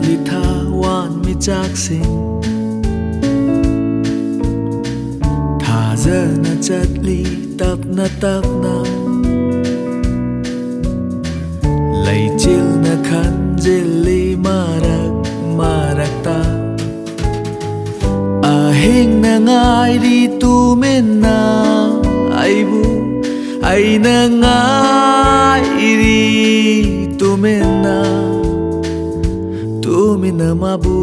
li tha wan mi chak sing tha giờ na chat li tap na lay chil na khan jili marak ta ahing na ngai di tu men na ai na ngai di tu men na mabu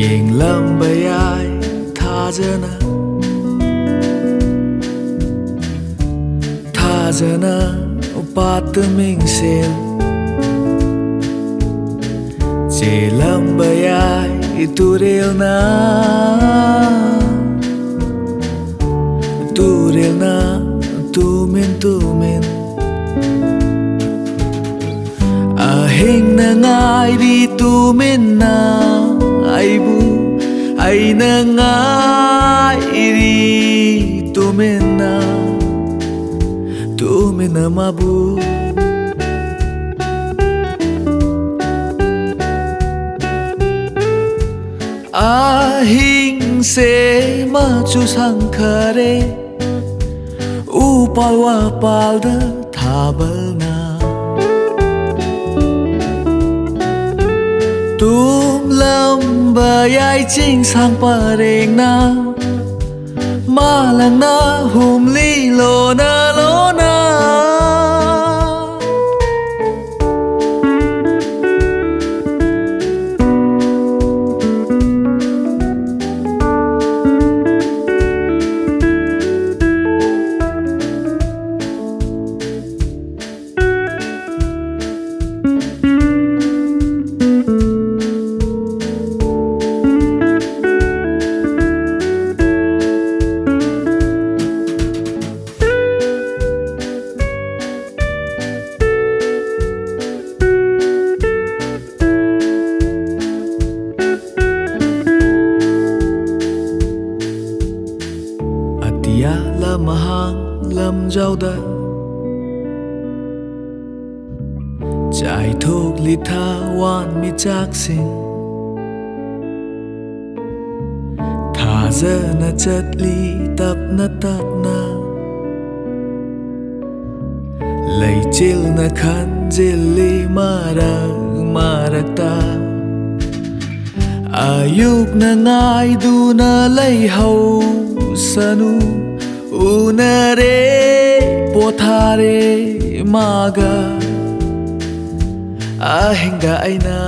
yeng lam bayai tha jana pat ming sel che lam bayai turel na tumen ahing na ngai di tumen na ai na ngai di tumen na mabu ahing se ma chu sang khare upal wa pal da thabal na tum lam bayai ching sang pareng na malang na hum li lo na ya lam hang lam jau da chai thok li tha wan mi chak sing tha giờ na chat li tap na lay chil na khan jili marak ta ayuk na ngai du na lay hau sanu unare pothare maga ahinga aina